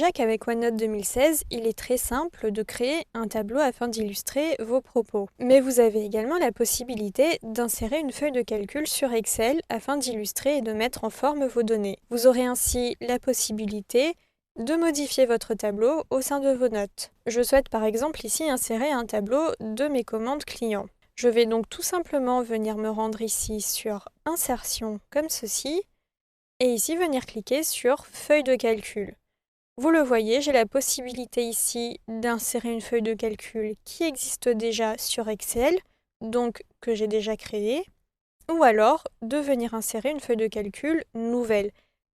Déjà qu'avec OneNote 2016, il est très simple de créer un tableau afin d'illustrer vos propos. Mais vous avez également la possibilité d'insérer une feuille de calcul sur Excel afin d'illustrer et de mettre en forme vos données. Vous aurez ainsi la possibilité de modifier votre tableau au sein de vos notes. Je souhaite par exemple ici insérer un tableau de mes commandes clients. Je vais donc tout simplement venir me rendre ici sur Insertion comme ceci et ici venir cliquer sur Feuille de calcul. Vous le voyez, j'ai la possibilité ici d'insérer une feuille de calcul qui existe déjà sur Excel, donc que j'ai déjà créée, ou alors de venir insérer une feuille de calcul nouvelle.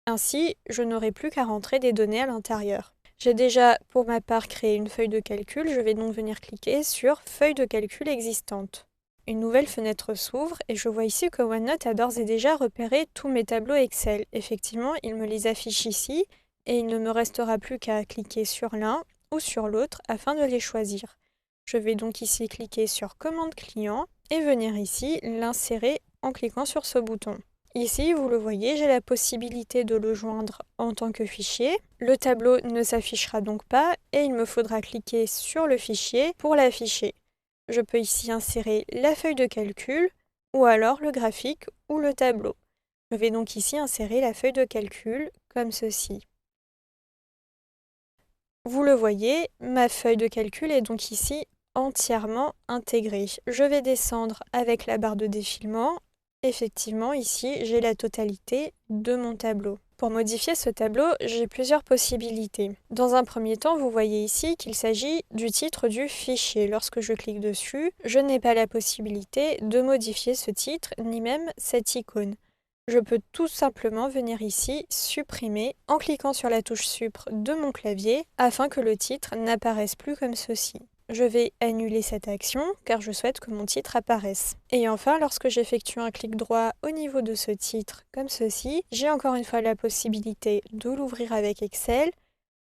Ainsi, je n'aurai plus qu'à rentrer des données à l'intérieur. J'ai déjà pour ma part créé une feuille de calcul, je vais donc venir cliquer sur Feuille de calcul existante. Une nouvelle fenêtre s'ouvre et je vois ici que OneNote a d'ores et déjà repéré tous mes tableaux Excel. Effectivement, il me les affiche ici et il ne me restera plus qu'à cliquer sur l'un ou sur l'autre afin de les choisir. Je vais donc ici cliquer sur Commande client et venir ici l'insérer en cliquant sur ce bouton. Ici, vous le voyez, j'ai la possibilité de le joindre en tant que fichier. Le tableau ne s'affichera donc pas et il me faudra cliquer sur le fichier pour l'afficher. Je peux ici insérer la feuille de calcul ou alors le graphique ou le tableau. Je vais donc ici insérer la feuille de calcul comme ceci. Vous le voyez, ma feuille de calcul est donc ici entièrement intégrée. Je vais descendre avec la barre de défilement. Effectivement, ici, j'ai la totalité de mon tableau. Pour modifier ce tableau, j'ai plusieurs possibilités. Dans un premier temps, vous voyez ici qu'il s'agit du titre du fichier. Lorsque je clique dessus, je n'ai pas la possibilité de modifier ce titre, ni même cette icône. Je peux tout simplement venir ici supprimer en cliquant sur la touche Supr de mon clavier afin que le titre n'apparaisse plus comme ceci. Je vais annuler cette action car je souhaite que mon titre apparaisse. Et enfin, lorsque j'effectue un clic droit au niveau de ce titre comme ceci, j'ai encore une fois la possibilité de l'ouvrir avec Excel,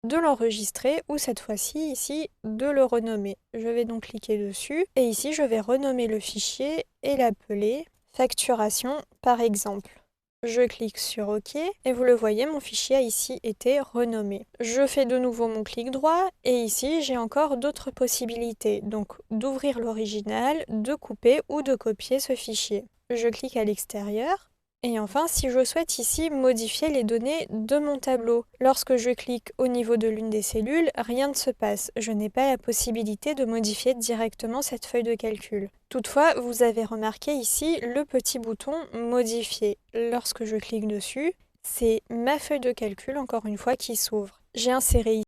de l'enregistrer ou cette fois-ci ici de le renommer. Je vais donc cliquer dessus et ici je vais renommer le fichier et l'appeler facturation par exemple. Je clique sur OK et vous le voyez, mon fichier a ici été renommé. Je fais de nouveau mon clic droit et ici j'ai encore d'autres possibilités, donc d'ouvrir l'original, de couper ou de copier ce fichier. Je clique à l'extérieur. Et enfin, si je souhaite ici modifier les données de mon tableau, lorsque je clique au niveau de l'une des cellules, rien ne se passe. Je n'ai pas la possibilité de modifier directement cette feuille de calcul. Toutefois, vous avez remarqué ici le petit bouton modifier. Lorsque je clique dessus, c'est ma feuille de calcul encore une fois qui s'ouvre. J'ai inséré